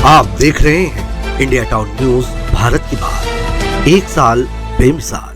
आप देख रहे हैं इंडिया टाउन न्यूज, भारत की बात, एक साल बेमिसाल।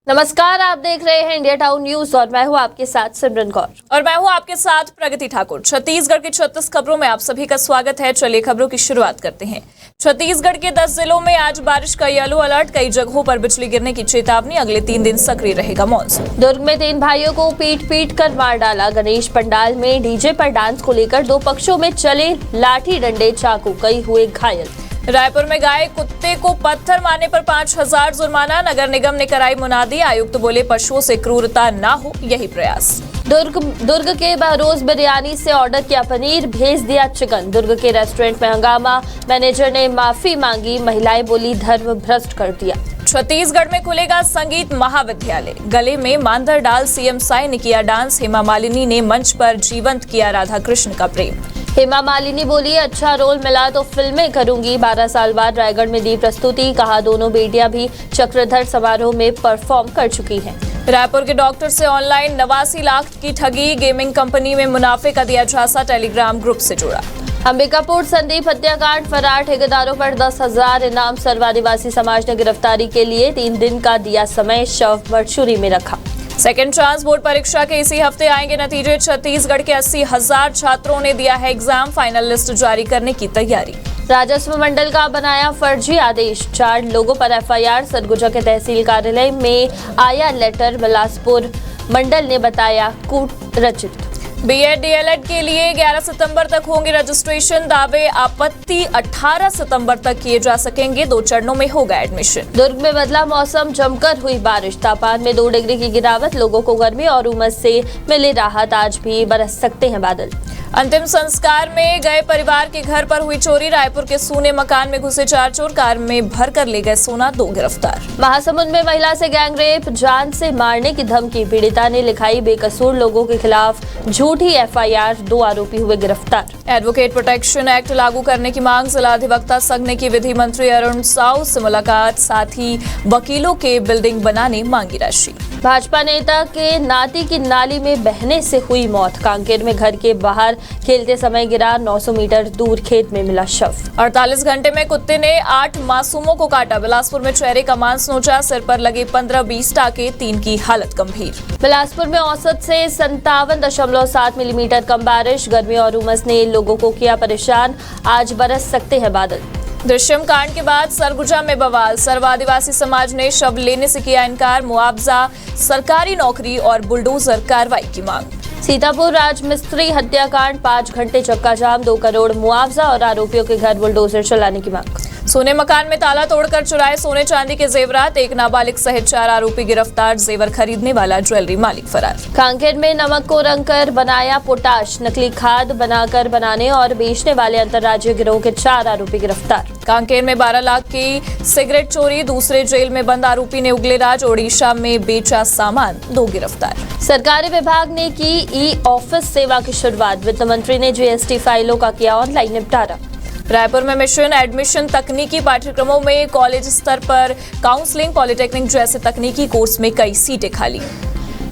नमस्कार, आप देख रहे हैं इंडिया टाउन न्यूज और मैं हूं आपके साथ सिमरन कौर और मैं हूं आपके साथ प्रगति ठाकुर। छत्तीसगढ़ की 36 खबरों में आप सभी का स्वागत है। चलिए खबरों की शुरुआत करते हैं। छत्तीसगढ़ के 10 जिलों में आज बारिश का येलो अलर्ट, कई जगहों पर बिजली गिरने की चेतावनी, अगले 3 दिन सक्रिय रहेगा मॉनसून। दुर्ग में 3 भाइयों को पीट कर मार डाला। गणेश पंडाल में डीजे पर डांस को लेकर 2 पक्षों में चले लाठी डंडे चाकू, कई हुए घायल। रायपुर में गाय कुत्ते को पत्थर मारने पर 5,000 जुर्माना, नगर निगम ने कराई मुनादी, आयुक्त बोले पशुओं से क्रूरता ना हो, यही प्रयास। दुर्ग के बहरोज बिरयानी से ऑर्डर किया पनीर, भेज दिया चिकन। दुर्ग के रेस्टोरेंट में हंगामा, मैनेजर ने माफी मांगी, महिलाएं बोली धर्म भ्रष्ट कर दिया। छत्तीसगढ़ में खुलेगा संगीत महाविद्यालय, गले में मांदर डाल सीएम साई ने किया डांस, हेमा मालिनी ने मंच पर जीवंत किया राधा कृष्ण का प्रेम। हेमा मालिनी बोली अच्छा रोल मिला तो फिल्में करूंगी, 12 साल बाद रायगढ़ में दी प्रस्तुति, कहा दोनों बेटियां भी चक्रधर समारोह में परफॉर्म कर चुकी हैं। रायपुर के डॉक्टर से ऑनलाइन 89 लाख की ठगी, गेमिंग कंपनी में मुनाफे का दिया झांसा, टेलीग्राम ग्रुप से जुड़ा। अंबिकापुर संदीप हत्याकांड, फरार ठेकेदारों पर 10,000 इनाम, सर्व आदिवासी समाज ने गिरफ्तारी के लिए 3 दिन का दिया समय, शव मर्चुरी में रखा। सेकेंड चांस बोर्ड परीक्षा के इसी हफ्ते आएंगे नतीजे, छत्तीसगढ़ के 80,000 छात्रों ने दिया है एग्जाम, फाइनल लिस्ट जारी करने की तैयारी। राजस्व मंडल का बनाया फर्जी आदेश, 4 लोगों पर एफआईआर, सरगुजा के तहसील कार्यालय में आया लेटर, बिलासपुर मंडल ने बताया कूट रचित। बीएड डीएलएड के लिए 11 सितंबर तक होंगे रजिस्ट्रेशन, दावे आपत्ति 18 सितंबर तक किए जा सकेंगे, 2 चरणों में होगा एडमिशन। दुर्ग में बदला मौसम, जमकर हुई बारिश, तापमान में 2 डिग्री की गिरावट, लोगों को गर्मी और उमस से मिली राहत, आज भी बरस सकते हैं बादल। अंतिम संस्कार में गए परिवार के घर पर हुई चोरी, रायपुर के सूने मकान में घुसे 4 चोर, कार में भरकर ले गए सोना, 2 गिरफ्तार। महासमुंद में महिला से गैंगरेप, जान से मारने की धमकी, पीड़िता ने लिखाई बेकसूर लोगों के खिलाफ झूठी एफआईआर, 2 आरोपी हुए गिरफ्तार। एडवोकेट प्रोटेक्शन एक्ट लागू करने की मांग, जिला अधिवक्ता संघ ने की विधि मंत्री अरुण साव से मुलाकात, साथ ही वकीलों के बिल्डिंग बनाने मांगी राशि। भाजपा नेता के नाती की नाली में बहने से हुई मौत, कांकेर में घर के बाहर खेलते समय गिरा, 900 मीटर दूर खेत में मिला शव। 48 घंटे में कुत्ते ने 8 मासूमों को काटा, बिलासपुर में चेहरे का मांस नोचा, सिर पर लगे 15-20 टाके, 3 की हालत गंभीर। बिलासपुर में औसत से 57.7 मिलीमीटर कम बारिश, गर्मी और उमस ने लोगों को किया परेशान, आज बरस सकते हैं बादल। दृश्यम कांड के बाद सरगुजा में बवाल, सर्व आदिवासी समाज ने शव लेने से किया इनकार, मुआवजा, सरकारी नौकरी और बुलडोजर कार्रवाई की मांग। सीतापुर राजमिस्त्री हत्याकांड, 5 घंटे चक्का जाम, 2 करोड़ मुआवजा और आरोपियों के घर बुलडोजर चलाने की मांग। सोने मकान में ताला तोड़कर चुराए सोने चांदी के जेवरात, 1 नाबालिग सहित 4 आरोपी गिरफ्तार, जेवर खरीदने वाला ज्वेलरी मालिक फरार। कांकेर में नमक को रंगकर बनाया पोटाश, नकली खाद बनाकर बनाने और बेचने वाले अंतर्राज्यीय गिरोह के 4 आरोपी गिरफ्तार। कांकेर में 12 लाख की सिगरेट चोरी, दूसरे जेल में बंद आरोपी ने उगले राज, ओडिशा में बेचा सामान, 2 गिरफ्तार। सरकारी विभाग ने की ई ऑफिस सेवा की शुरुआत, वित्त मंत्री ने जीएसटी फाइलों का किया ऑनलाइन निपटारा। रायपुर में मिशन एडमिशन, तकनीकी पाठ्यक्रमों में कॉलेज स्तर पर काउंसलिंग, पॉलिटेक्निक जैसे तकनीकी कोर्स में कई सीटें खाली।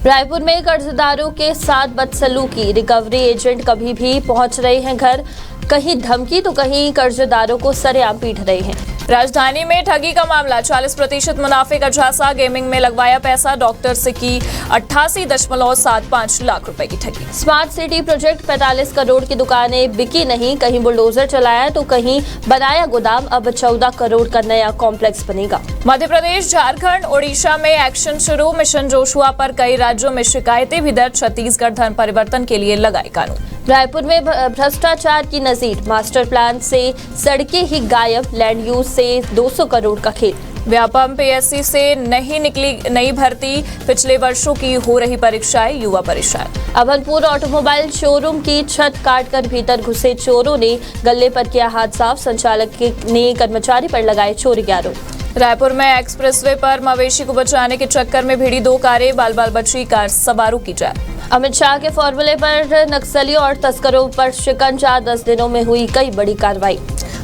रायपुर में कर्जदारों के साथ बदसलूकी, रिकवरी एजेंट कभी भी पहुंच रहे हैं घर, कहीं धमकी तो कहीं कर्जदारों को सरेआम पीट रहे हैं। राजधानी में ठगी का मामला, 40% मुनाफे का झांसा, गेमिंग में लगवाया पैसा, डॉक्टर से की 88.75 लाख रुपए की ठगी। स्मार्ट सिटी प्रोजेक्ट, 45 करोड़ की दुकानें बिकी नहीं, कहीं बुलडोजर चलाया तो कहीं बनाया गोदाम, अब 14 करोड़ का नया कॉम्प्लेक्स बनेगा। मध्य प्रदेश, झारखंड, ओडिशा में एक्शन शुरू, मिशन जोशुआ पर कई राज्यों में शिकायतें भी दर्ज, छत्तीसगढ़ धर्म परिवर्तन के लिए लगाए कानून। रायपुर में भ्रष्टाचार की नजीर, मास्टर प्लान से सड़कें ही गायब, लैंड यूज से 200 करोड़ का खेल। व्यापम पीएससी से नहीं निकली नई भर्ती, पिछले वर्षों की हो रही परीक्षाएं, युवा परेशान। अभनपुर ऑटोमोबाइल शोरूम की छत काटकर भीतर घुसे चोरों ने गले पर किया हाथ साफ, संचालक ने कर्मचारी पर लगाए चोरी के आरोप। रायपुर में एक्सप्रेसवे पर मवेशी को बचाने के चक्कर में भिड़ी 2 कारें, बाल बाल बची कार सवारों की जान। अमित शाह के फॉर्मूले पर नक्सलियों और तस्करों पर शिकंजा, 10 दिनों में हुई कई बड़ी कार्रवाई।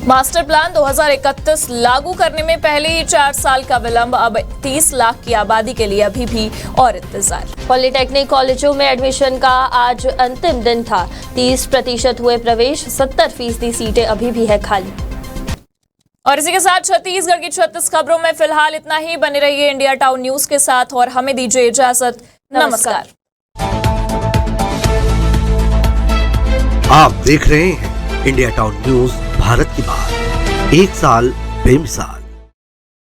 मास्टर प्लान 2031 लागू करने में पहले ही 4 साल का विलंब, अब 30 लाख की आबादी के लिए अभी भी और इंतजार। पॉलिटेक्निक कॉलेजों में एडमिशन का आज अंतिम दिन था। 30% हुए प्रवेश, 70% सीटें अभी भी है खाली। और इसी के साथ छत्तीसगढ़ की 36 खबरों में फिलहाल इतना ही। बने रहिए इंडिया टाउन न्यूज के साथ और हमें दीजिए इजाजत। नमस्कार। आप देख रहे हैं इंडिया टाउन न्यूज, भारत की बात, एक साल बेमिसाल।